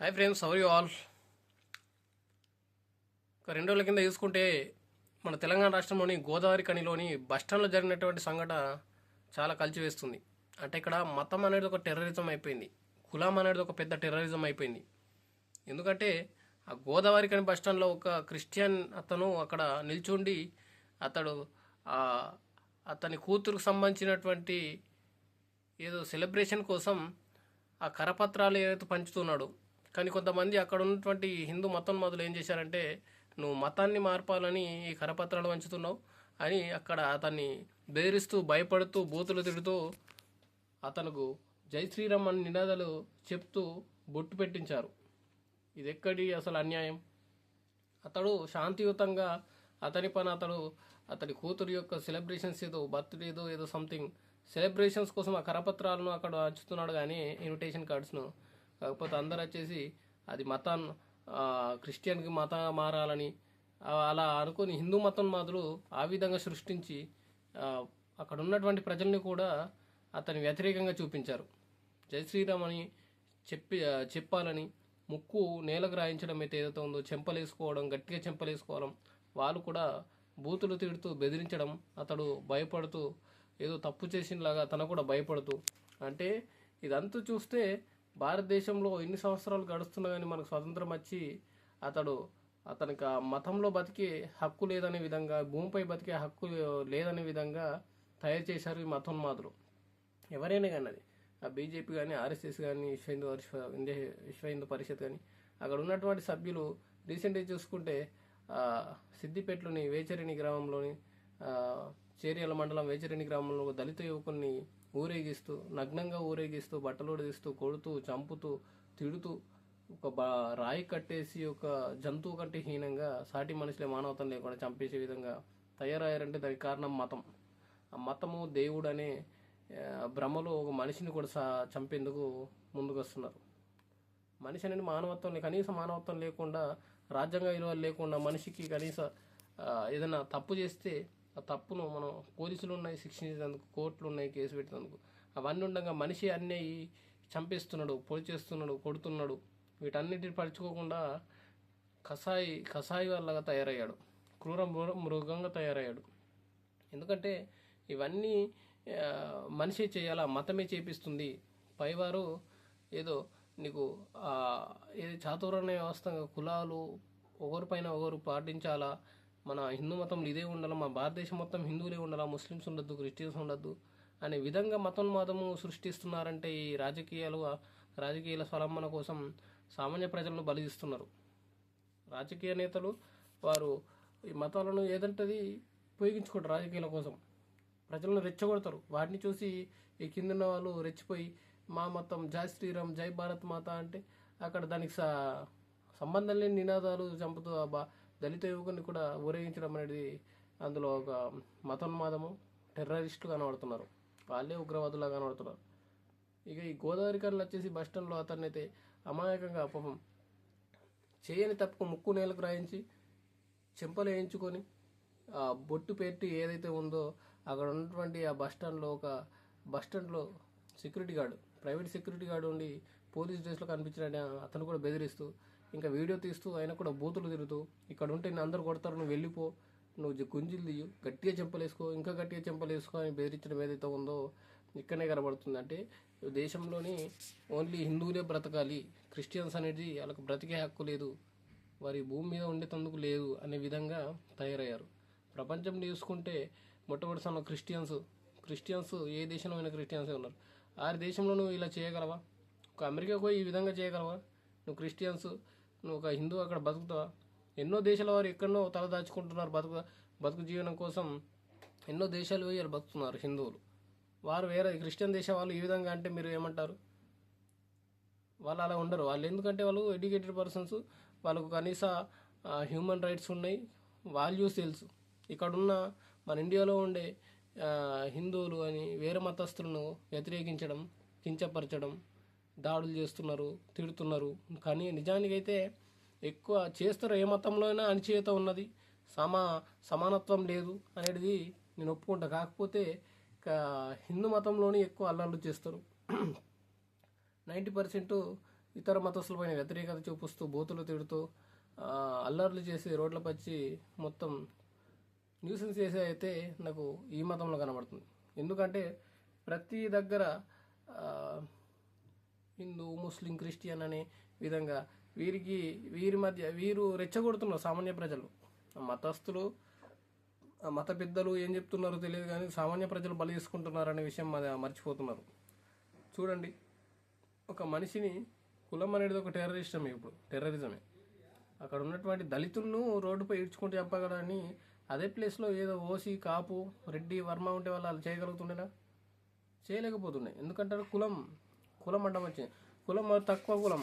Hi friends, how you all. ఒక 2 రోజుల కింద చూసుకుంటే మన తెలంగాణ రాష్ట్రంలోని గోదావరి కనిలోని బస్టాండ్లో జరిగినటువంటి సంఘటన చాలా కలిచివేస్తుంది. అంటే ఇక్కడ మతం అనేది ఒక టెర్రరిజం అయిపోయింది, కులం అనేది ఒక పెద్ద టెర్రరిజం అయిపోయింది. ఎందుకంటే ఆ గోదావరి కని బస్టాండ్లో ఒక క్రిస్టియన్ అతను అక్కడ నిల్చుండి అతడు ఆ అతని కూతురుకు సంబంధించినటువంటి ఏదో సెలబ్రేషన్ కోసం ఆ కరపత్రాలు ఏదైతే పంచుతున్నాడు. కానీ కొంతమంది అక్కడ ఉన్నటువంటి హిందూ మతోన్మాదులు ఏం చేశారంటే, నువ్వు మతాన్ని మార్పాలని ఈ కరపత్రాలు పంచుతున్నావు అని అక్కడ అతన్ని బెదిరిస్తూ భయపడుతూ బూతులు తిడుతూ అతనుకు జై శ్రీరామ్ అని నినాదాలు చెప్తూ బొట్టు పెట్టించారు. ఇది ఎక్కడి అసలు అన్యాయం. అతడు శాంతియుతంగా అతని పని అతడి కూతురు యొక్క సెలబ్రేషన్స్ ఏదో బర్త్డేదో ఏదో సంథింగ్ సెలబ్రేషన్స్ కోసం ఆ కరపత్రాలను అక్కడ అంచుతున్నాడు, కానీ ఇన్విటేషన్ కార్డ్స్ను. కాకపోతే అందరు వచ్చేసి అది మతాన్ని క్రిస్టియన్కి మతం మారాలని అలా అనుకుని హిందూ మతోన్మాదులు ఆ విధంగా సృష్టించి అక్కడ ఉన్నటువంటి ప్రజల్ని కూడా అతని వ్యతిరేకంగా చూపించారు. జై శ్రీరామ్ అని చెప్పాలని ముక్కు నేలకు రాయించడం అయితే ఏదైతే ఉందో, చెంపలేసుకోవడం, గట్టిగా చెంపలేసుకోవడం, వాళ్ళు కూడా బూతులు తిడుతూ బెదిరించడం, అతడు భయపడుతూ ఏదో తప్పు చేసినలాగా తన కూడా భయపడుతూ. అంటే ఇదంతా చూస్తే భారతదేశంలో ఎన్ని సంవత్సరాలు గడుస్తున్నా కానీ మనకు స్వతంత్రం వచ్చి అతనికి ఆ మతంలో బతికే హక్కు లేదనే విధంగా, భూమిపై బతికే హక్కు లేదనే విధంగా తయారు చేశారు ఈ మతోన్మాదులు. ఎవరైనా కానీ అది ఆ బీజేపీ కానీ, ఆర్ఎస్ఎస్ కానీ, విశ్వ హిందూ పరిషత్ కానీ, అక్కడ ఉన్నటువంటి సభ్యులు రీసెంట్గా చూసుకుంటే సిద్దిపేటలోని వేచరేణి గ్రామంలోని చేర్యాల మండలం వేచరేణి గ్రామంలో దళిత యువకుల్ని ఊరేగిస్తూ, నగ్నంగా ఊరేగిస్తూ, బట్టలు తీస్తూ, కొడుతూ, చంపుతూ, తిడుతూ, ఒక రాయి కట్టేసి ఒక జంతువు కంటే హీనంగా సాటి మనుషులే మానవతం లేకుండా చంపేసే విధంగా తయారయ్యారంటే దానికి కారణం మతం. ఆ మతము దేవుడు అనే భ్రమలో ఒక మనిషిని కూడా చంపేందుకు ముందుకు వస్తున్నారు. మనిషి అనేది కనీస మానవత్వం లేకుండా, రాజ్యాంగ విలువలు లేకుండా, మనిషికి కనీస ఏదైనా తప్పు చేస్తే ఆ తప్పును మనం పోలీసులు ఉన్నాయి శిక్షించేందుకు, కోర్టులు ఉన్నాయి కేసు పెట్టేందుకు. అవన్నీ ఉండగా మనిషి అన్నీ చంపేస్తున్నాడు, పొడి చేస్తున్నాడు, కొడుతున్నాడు. వీటన్నిటిని పరుచుకోకుండా కసాయి వాళ్ళగా తయారయ్యాడు, క్రూర మృగంగా తయారయ్యాడు. ఎందుకంటే ఇవన్నీ మనిషి చేయాలా, మతమే చేపిస్తుంది. పైవారు ఏదో నీకు ఏది చాతుర్వర్ణ వ్యవస్థ, కులాలు ఒకరిపైన ఒకరు పాటించాలా, మన హిందూ మతంలో ఇదే ఉండాలి, మన భారతదేశం మొత్తం హిందువులే ఉండాలా, ముస్లిమ్స్ ఉండొద్దు, క్రిస్టియన్స్ ఉండొద్దు అనే విధంగా మతోన్మాదము సృష్టిస్తున్నారంటే ఈ రాజకీయాల స్వలంబన కోసం సామాన్య ప్రజలను బలిస్తున్నారు. రాజకీయ నేతలు వారు ఈ మతాలను ఏదంటది ఉపయోగించుకుంటారు రాజకీయాల కోసం, ప్రజలను రెచ్చగొడతారు. వాటిని చూసి ఈ కిందన్న వాళ్ళు రెచ్చిపోయి మా మతం జై శ్రీరామ్, జై భారత్ మాత అంటే అక్కడ దానికి సంబంధం లేని నినాదాలు చంపుతూ దళిత యువకుని కూడా ఊరేగించడం అనేది అందులో ఒక మతోన్మాదము, టెర్రరిస్టులు కనబడుతున్నారు, వాళ్ళే ఉగ్రవాదులా కనబడుతున్నారు. ఇక ఈ గోదావరి కళ్ళు వచ్చేసి బస్టాండ్లో అతన్ని అయితే అమాయకంగా పాపం చేయని తప్పుకు ముక్కు నేలకు రాయించి చెంపలు వేయించుకొని ఆ బొట్టు పెట్టి ఏదైతే ఉందో అక్కడ ఉన్నటువంటి ఆ బస్టాండ్లో security guard, private security guard ఉండి పోలీస్ డ్రెస్లో కనిపించిన అతను కూడా బెదిరిస్తూ, ఇంకా వీడియో తీస్తూ ఆయన కూడా బూతులు తిరుగుతూ, ఇక్కడ ఉంటే నేను అందరు కొడతారు, నువ్వు వెళ్ళిపో, నువ్వు గుంజిలు తీయు, గట్టిగా చెంపలేసుకో, ఇంకా గట్టిగా చెంపలేసుకో అని బెదిరించడం ఏదైతే ఉందో ఇక్కడనే కనబడుతుంది. అంటే దేశంలోని ఓన్లీ హిందువులే బ్రతకాలి, క్రిస్టియన్స్ అనేది వాళ్ళకు బ్రతికే హక్కు లేదు, వారి భూమి మీద ఉండేటందుకు లేదు అనే విధంగా తయారయ్యారు. ప్రపంచంలో చూసుకుంటే మొట్టమొదటిసారి క్రిస్టియన్స్ ఏ దేశంలో అయినా క్రిస్టియన్సే ఉన్నారు. ఆ దేశంలో నువ్వు ఇలా చేయగలవా? ఒక అమెరికాకు పోయి ఈ విధంగా చేయగలవా? నువ్వు క్రిస్టియన్స్, నువ్వు ఒక హిందూ అక్కడ బతుకుతావా? ఎన్నో దేశాల వారు ఎక్కడో తల దాచుకుంటున్నారు బతుకు జీవనం కోసం. ఎన్నో దేశాలు పోయి వాళ్ళు బతుకుతున్నారు హిందువులు. వారు వేరే క్రిస్టియన్ దేశం వాళ్ళు ఈ విధంగా అంటే మీరు ఏమంటారు? వాళ్ళు అలా ఉండరు. వాళ్ళు ఎందుకంటే వాళ్ళు ఎడ్యుకేటెడ్ పర్సన్స్, వాళ్ళకు కనీస హ్యూమన్ రైట్స్ ఉన్నాయి, వాల్యూస్ తెలుసు. ఇక్కడున్న మన ఇండియాలో ఉండే హిందువులు అని వేరే మతస్థులను వ్యతిరేకించడం, కించపరచడం, దాడులు చేస్తున్నారు, తిడుతున్నారు. కానీ నిజానికైతే ఎక్కువ చేస్తారు, ఏ మతంలో అయినా అణచివేత ఉన్నది, సమానత్వం లేదు అనేది నేను ఒప్పుకుంటా. కాకపోతే హిందూ మతంలోని ఎక్కువ అల్లర్లు చేస్తారు. 90% ఇతర మతస్థులపైన వ్యతిరేకత చూపిస్తూ బూతులు తిడుతూ అల్లర్లు చేసి రోడ్లపై వచ్చి మొత్తం న్యూసెన్స్ చేసే అయితే నాకు ఈ మతంలో కనబడుతుంది. ఎందుకంటే ప్రతి దగ్గర హిందూ ముస్లిం క్రిస్టియన్ అనే విధంగా వీరి మధ్య వీరు రెచ్చగొడుతున్నారు సామాన్య ప్రజలు. మతస్థులు మత పెద్దలు ఏం చెప్తున్నారో తెలియదు కానీ సామాన్య ప్రజలు బలి తీసుకుంటున్నారు అనే విషయం మర్చిపోతున్నారు. చూడండి, ఒక మనిషిని కులం అనేది ఒక టెర్రరిజమే. అక్కడ ఉన్నటువంటి దళితులను రోడ్డుపై ఈడ్చుకుంటూ చంపగలని అదే ప్లేస్లో ఏదో ఓసీ, కాపు, రెడ్డి, వర్మ ఉంటే వాళ్ళు చేయగలుగుతుండేనా? చేయలేకపోతుండే. ఎందుకంటే కులం అడ్డం వచ్చింది. కులం తక్కువ కులం